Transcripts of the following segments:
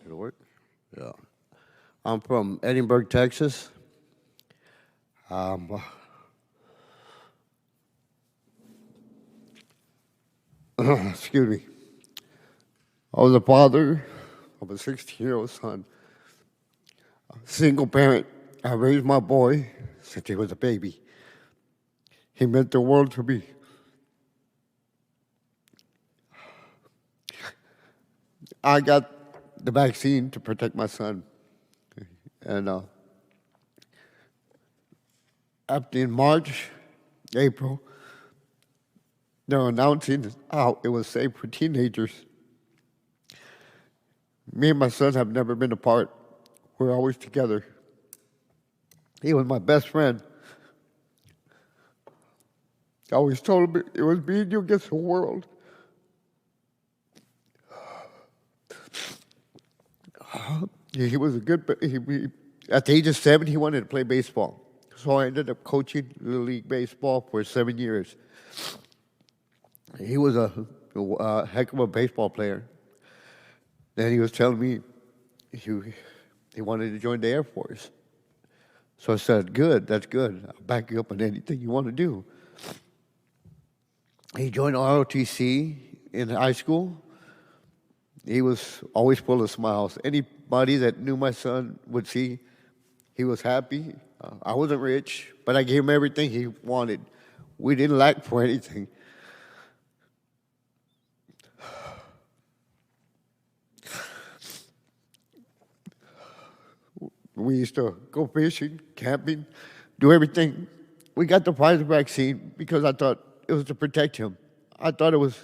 It'll work? Yeah. I'm from Edinburgh, Texas. Um, excuse me. I was a father of a 16-year-old son, single parent. I raised my boy since he was a baby. He meant the world to me. I got the vaccine to protect my son. And after in March, April, they're announcing how it was safe for teenagers. Me and my son have never been apart. We're always together. He was my best friend. I always told him it was me and you against the world. He was a good, at the age of 7, he wanted to play baseball. So I ended up coaching Little League Baseball for 7 years. He was a heck of a baseball player. Then he was telling me he wanted to join the Air Force. So I said, good, that's good. I'll back you up on anything you want to do. He joined ROTC in high school. He was always full of smiles. Anybody that knew my son would see he was happy. I wasn't rich, but I gave him everything he wanted. We didn't lack for anything. We used to go fishing, camping, do everything. We got the Pfizer vaccine because I thought it was to protect him. I thought it was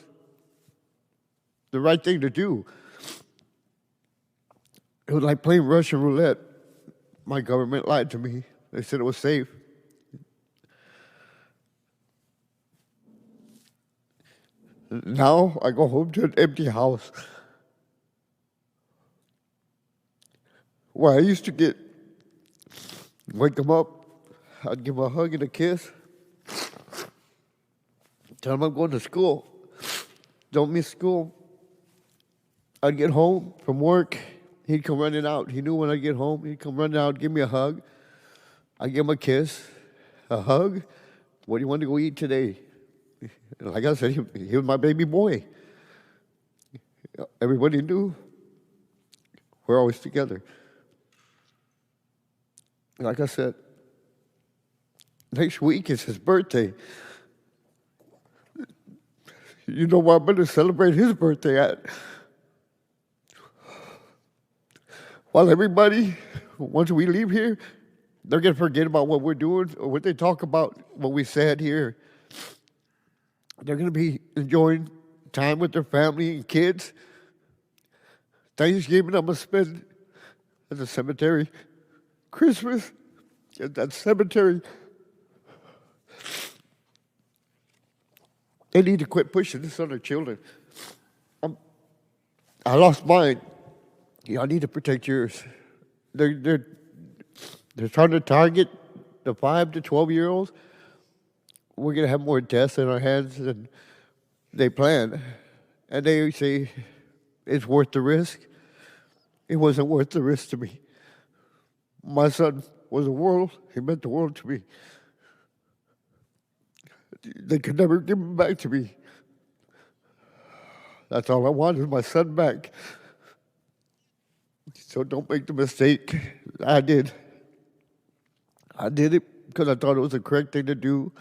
the right thing to do. It was like playing Russian roulette. My government lied to me. They said it was safe. Now I go home to an empty house where I used to wake him up, I'd give him a hug and a kiss, tell him I'm going to school. Don't miss school. I'd get home from work. He'd come running out. He knew when I'd get home. He'd come running out, give me a hug. I'd give him a kiss, a hug. What do you want to go eat today? Like I said, he was my baby boy. Everybody knew we're always together. Like I said, next week is his birthday. You know where I'm going to celebrate his birthday at? While everybody, once we leave here, they're going to forget about what we're doing or what they talk about, what we said here. They're going to be enjoying time with their family and kids. Thanksgiving, I'm going to spend at the cemetery. Christmas at that cemetery. They need to quit pushing this on their children. I lost mine. Y'all need to protect yours. They're trying to target the 5 to 12-year-olds. We're going to have more deaths in our hands than they plan. And they say it's worth the risk. It wasn't worth the risk to me. My son was the world. He meant the world to me. They could never give him back to me. That's all I want is my son back. So don't make the mistake I did. I did it because I thought it was the correct thing to do.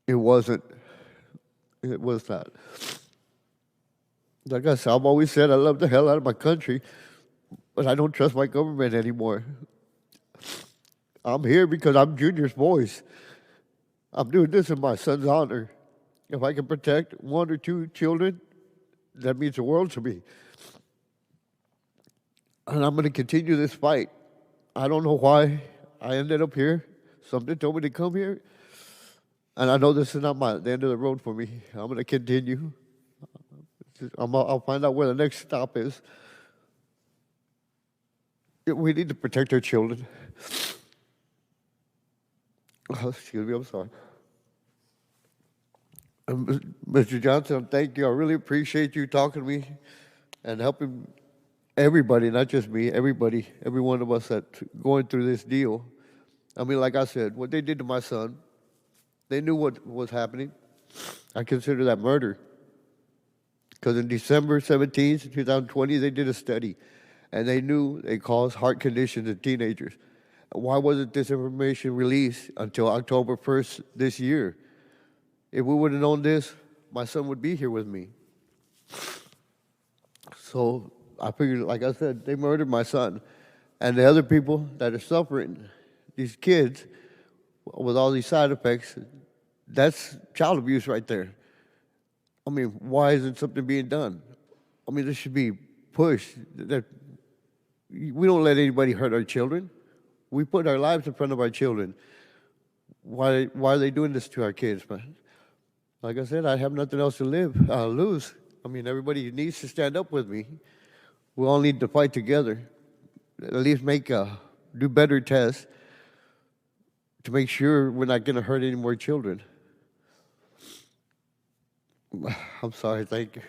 It wasn't. It was not. Like I said, I've always said I love the hell out of my country, but I don't trust my government anymore. I'm here because I'm Junior's voice. I'm doing this in my son's honor. If I can protect 1 or 2 children, that means the world to me. And I'm going to continue this fight. I don't know why I ended up here. Something told me to come here. And I know this is not the end of the road for me. I'm going to continue. I'll find out where the next stop is. We need to protect our children. Oh, excuse me, I'm sorry. Mr. Johnson, thank you. I really appreciate you talking to me and helping everybody, not just me, everybody, every one of us that's going through this deal. I mean, like I said, what they did to my son, they knew what was happening. I consider that murder. Because in December 17th, 2020, they did a study, and they knew they caused heart conditions in teenagers. Why wasn't this information released until October 1st this year? If we would have known this, my son would be here with me. So I figured, like I said, they murdered my son. And the other people that are suffering, these kids, with all these side effects, that's child abuse right there. I mean, why isn't something being done? I mean, this should be pushed. We don't let anybody hurt our children. We put our lives in front of our children. Why are they doing this to our kids, man? Like I said, I have nothing else to lose. I mean, everybody needs to stand up with me. We all need to fight together. At least do better tests to make sure we're not going to hurt any more children. I'm sorry, thank you.